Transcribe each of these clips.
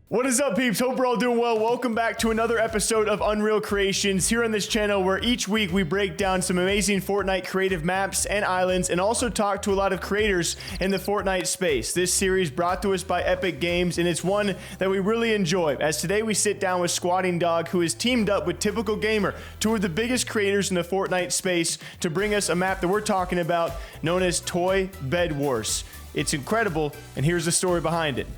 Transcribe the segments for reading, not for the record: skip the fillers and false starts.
What is up, peeps? Hope we're all doing well. Welcome back to another episode of Unreal Creations here on this channel, where each week we break down some amazing Fortnite creative maps and islands, and also talk to a lot of creators in the Fortnite space. This series brought to us by Epic Games, and it's one that we really enjoy, as today we sit down with Squatingdog, who has teamed up with TypicalGamer, two of the biggest creators in the Fortnite space, to bring us a map that we're talking about known as Toy Bed Wars. It's incredible, and here's the story behind it.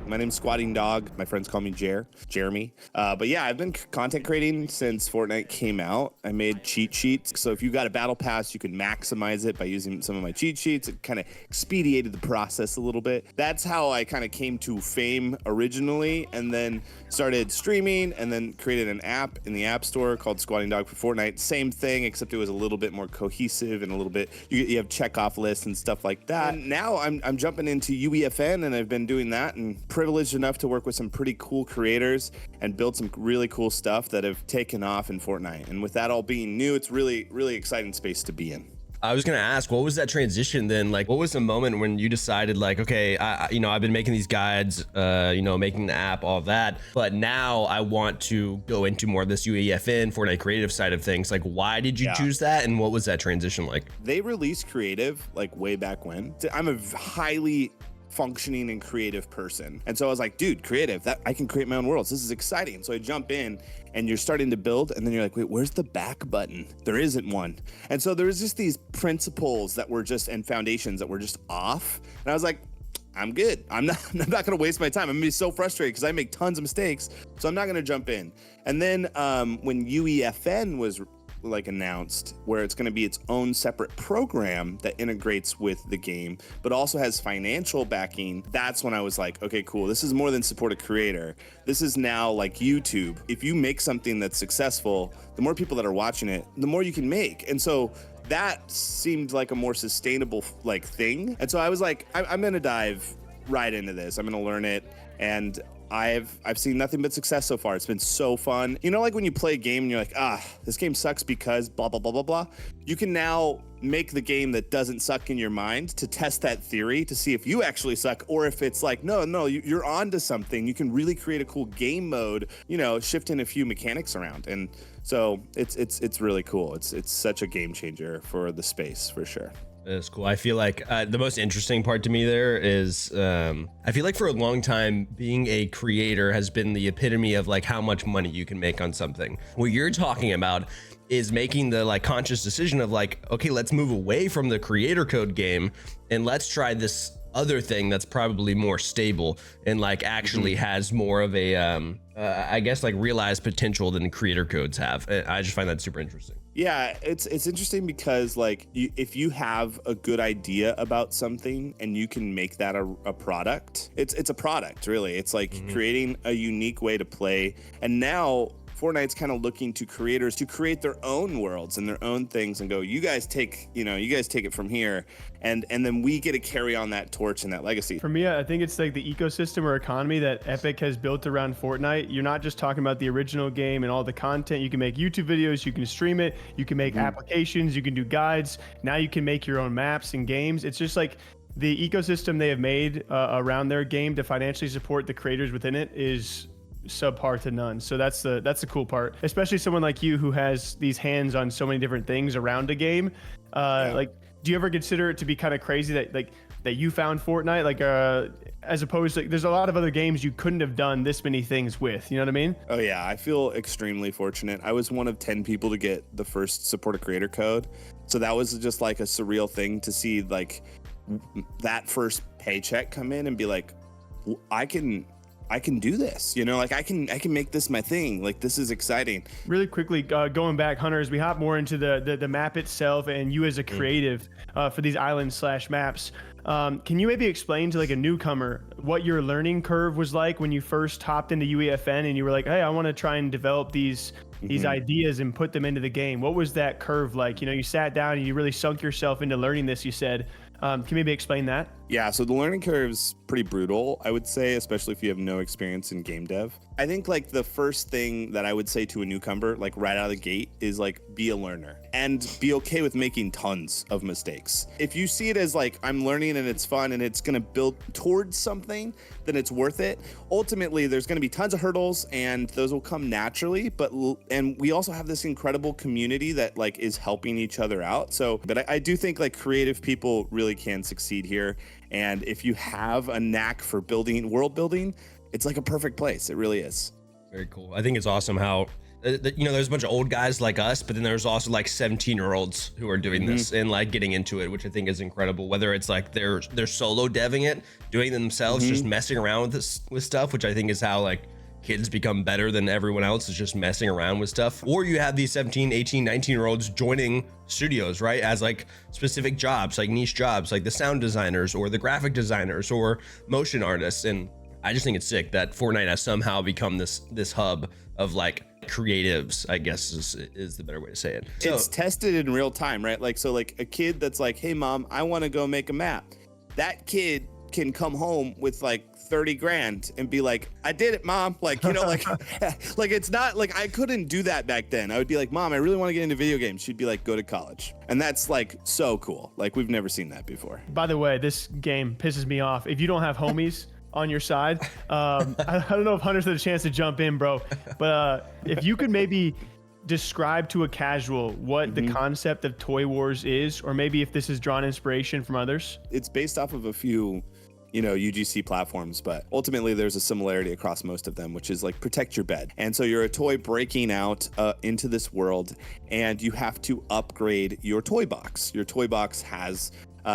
My name's Squatingdog. My friends call me Jeremy. But yeah, I've been content creating since Fortnite came out. I made cheat sheets. So if you got a battle pass, you can maximize it by using some of my cheat sheets. It kind of expedited the process a little bit. That's how I kind of came to fame originally, and then started streaming, and then created an app in the App Store called Squatingdog for Fortnite. Same thing, except it was a little bit more cohesive and a little bit, you have checkoff lists and stuff like that. And now I'm jumping into UEFN, and I've been doing that, and privileged enough to work with some pretty cool creators and build some really cool stuff that have taken off in Fortnite. And with that all being new, it's really exciting space to be in. I was gonna ask, what was that transition then? Like, what was the moment when you decided, like, okay, I've been making these guides, making the app, all of that, but now I want to go into more of this UEFN, Fortnite creative side of things. Like, why did you choose that, and what was that transition like? They released creative like way back when. I'm a highly functioning and creative person, and so I was like, dude, creative, that I can create my own worlds, this is exciting. So I jump in, and you're starting to build, and then you're like, wait, where's the back button? There isn't one. And so there was just these principles that were just, and foundations that were just off, and I was like, I'm good. I'm not gonna waste my time. I'm gonna be so frustrated because I make tons of mistakes, so I'm not gonna jump in. And then when UEFN was like announced, where it's going to be its own separate program that integrates with the game but also has financial backing, that's when I was like, okay, cool, this is more than support a creator. This is now like YouTube. If you make something that's successful, the more people that are watching it, the more you can make. And so that seemed like a more sustainable like thing, and so I was like, I'm gonna dive right into this. I'm gonna learn it, and I've seen nothing but success so far. It's been so fun. You know, like when you play a game and you're like, this game sucks because blah, blah, blah, blah, blah. You can now make the game that doesn't suck in your mind to test that theory to see if you actually suck, or if it's like, no, you're onto something. You can really create a cool game mode, shifting a few mechanics around. And so it's really cool. It's such a game changer for the space, for sure. That's cool. I feel like the most interesting part to me there is I feel like for a long time being a creator has been the epitome of like how much money you can make on something. What you're talking about is making the like conscious decision of like, okay, let's move away from the creator code game and let's try this other thing that's probably more stable and like actually has more of a I guess like realized potential than creator codes have. I just find that super interesting. Yeah, it's interesting because like if you have a good idea about something and you can make that a product, it's a product, really. It's like creating a unique way to play. And now Fortnite's kind of looking to creators to create their own worlds and their own things and go, you guys take it from here, and then we get to carry on that torch and that legacy. For me, I think it's like the ecosystem or economy that Epic has built around Fortnite. You're not just talking about the original game and all the content. You can make YouTube videos, you can stream it, you can make applications, you can do guides. Now you can make your own maps and games. It's just like the ecosystem they have made around their game to financially support the creators within it is subpar to none. So that's the cool part, especially someone like you who has these hands on so many different things around a game. Like, do you ever consider it to be kind of crazy that you found Fortnite, like as opposed to, there's a lot of other games you couldn't have done this many things with, you know what I mean? Oh yeah, I feel extremely fortunate. I was one of 10 people to get the first support a creator code, so that was just like a surreal thing to see, like that first paycheck come in and be like, I can I can do this, you know, like I can make this my thing. Like, this is exciting. Really quickly, going back, Hunter, as we hop more into the map itself and you as a creative for these islands/maps, can you maybe explain to like a newcomer what your learning curve was like when you first hopped into UEFN and you were like, hey, I want to try and develop these ideas and put them into the game? What was that curve like? You know, you sat down and you really sunk yourself into learning this, you said. Can you maybe explain that? Yeah, so the learning curve is pretty brutal, I would say, especially if you have no experience in game dev. I think like the first thing that I would say to a newcomer, like right out of the gate, is like be a learner and be okay with making tons of mistakes. If you see it as like I'm learning and it's fun and it's gonna build towards something, then it's worth it. Ultimately, there's gonna be tons of hurdles and those will come naturally, and we also have this incredible community that like is helping each other out. So, but I do think like creative people really can succeed here. And if you have a knack for world building, it's like a perfect place. It really is. Very cool. I think it's awesome how, you know, there's a bunch of old guys like us, but then there's also like 17-year-olds who are doing this and like getting into it, which I think is incredible. Whether it's like they're solo deving it, doing it themselves, just messing around with stuff, which I think is how like kids become better than everyone else, is just messing around with stuff. Or you have these 17, 18, 19-year-olds joining studios, right, as like specific jobs, like niche jobs, like the sound designers or the graphic designers or motion artists. And I just think it's sick that Fortnite has somehow become this hub of like creatives, I guess is the better way to say it. So, it's tested in real time, right? Like, so like a kid that's like, hey mom, I want to go make a map. That kid can come home with like 30 grand and be like, I did it, mom. Like, you know, like, like it's not like I couldn't do that back then. I would be like, mom, I really want to get into video games. She'd be like, go to college. And that's like so cool. Like, we've never seen that before. By the way, this game pisses me off. If you don't have homies on your side, I don't know if Hunter's had a chance to jump in, bro, but if you could maybe describe to a casual what the concept of Toy Wars is, or maybe if this has drawn inspiration from others. It's based off of a few, you know, UGC platforms, but ultimately there's a similarity across most of them, which is like protect your bed. And so you're a toy breaking out into this world, and you have to upgrade your toy box. Your toy box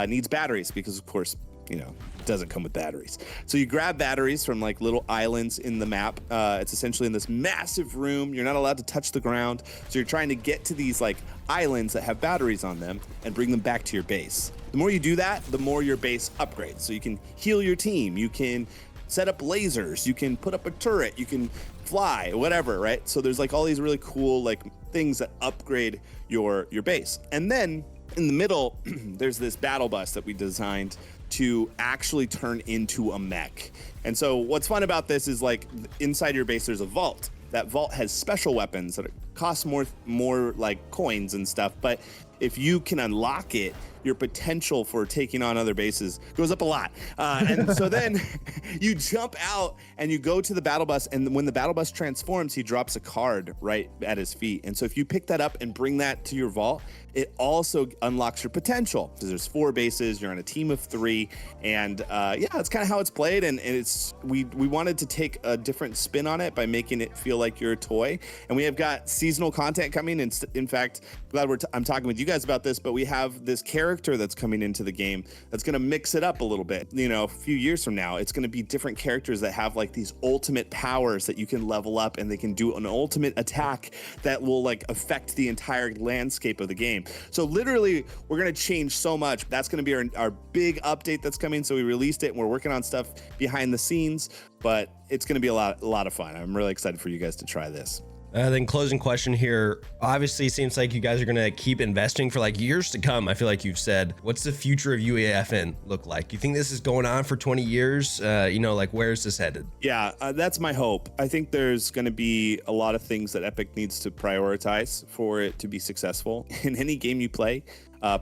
needs batteries because, of course, you know, it doesn't come with batteries. So you grab batteries from like little islands in the map. It's essentially in this massive room. You're not allowed to touch the ground. So you're trying to get to these like islands that have batteries on them and bring them back to your base. The more you do that, the more your base upgrades. So you can heal your team. You can set up lasers. You can put up a turret. You can fly, whatever, right? So there's like all these really cool like things that upgrade your base. And then in the middle, there's this battle bus that we designed to actually turn into a mech. And so what's fun about this is like inside your base, there's a vault. That vault has special weapons that cost more like coins and stuff. But if you can unlock it, your potential for taking on other bases goes up a lot. And so then you jump out and you go to the battle bus, and when the battle bus transforms, he drops a card right at his feet. And so if you pick that up and bring that to your vault, it also unlocks your potential, because there's 4 bases, you're on a team of 3, and yeah, that's kind of how it's played. And it's we wanted to take a different spin on it by making it feel like you're a toy. And we have got seasonal content coming. And in fact, glad I'm talking with you guys about this, but we have this character that's coming into the game that's going to mix it up a little bit. You know, a few years from now, it's going to be different characters that have like these ultimate powers that you can level up, and they can do an ultimate attack that will like affect the entire landscape of the game. So literally, we're going to change so much. That's going to be our big update that's coming. So we released it and we're working on stuff behind the scenes, but it's going to be a lot of fun. I'm really excited for you guys to try this. Then closing question here. Obviously, it seems like you guys are going to keep investing for like years to come. I feel like you've said, what's the future of UEFN look like? You think this is going on for 20 years? You know, like where's this headed? Yeah, that's my hope. I think there's going to be a lot of things that Epic needs to prioritize for it to be successful. In any game you play,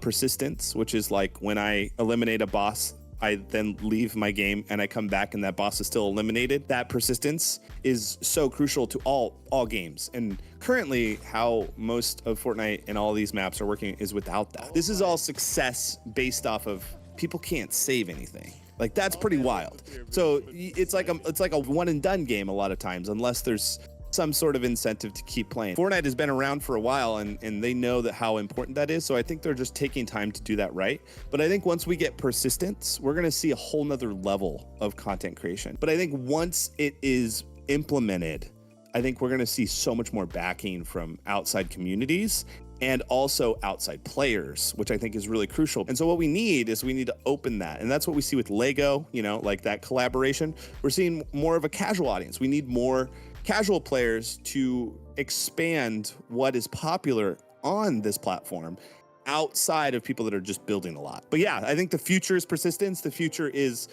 persistence, which is like when I eliminate a boss, I then leave my game and I come back and that boss is still eliminated. That persistence is so crucial to all games. And currently how most of Fortnite and all these maps are working is without that. This is all success based off of people can't save anything. Like that's pretty wild. So it's like a one and done game a lot of times, unless there's some sort of incentive to keep playing. Fortnite has been around for a while, and they know that how important that is. So I think they're just taking time to do that right. But I think once we get persistence, we're going to see a whole nother level of content creation. But I think once it is implemented, I think we're going to see so much more backing from outside communities and also outside players, which I think is really crucial. And so what we need to open that. And that's what we see with Lego, you know, like that collaboration. We're seeing more of a casual audience. We need more casual players to expand what is popular on this platform outside of people that are just building a lot. But yeah, I think the future is persistence. The future is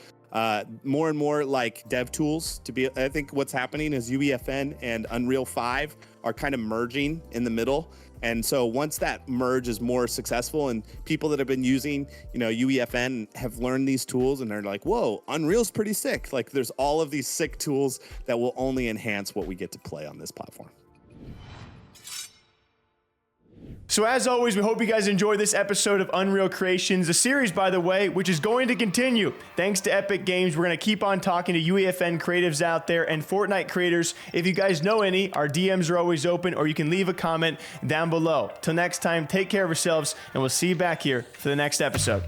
more and more like dev tools to be. I think what's happening is UEFN and Unreal 5 are kind of merging in the middle. And so once that merge is more successful and people that have been using, you know, UEFN have learned these tools and they're like, whoa, Unreal's pretty sick. Like there's all of these sick tools that will only enhance what we get to play on this platform. So as always, we hope you guys enjoyed this episode of Unreal Creations, a series, by the way, which is going to continue. Thanks to Epic Games, we're going to keep on talking to UEFN creatives out there and Fortnite creators. If you guys know any, our DMs are always open, or you can leave a comment down below. Till next time, take care of yourselves, and we'll see you back here for the next episode.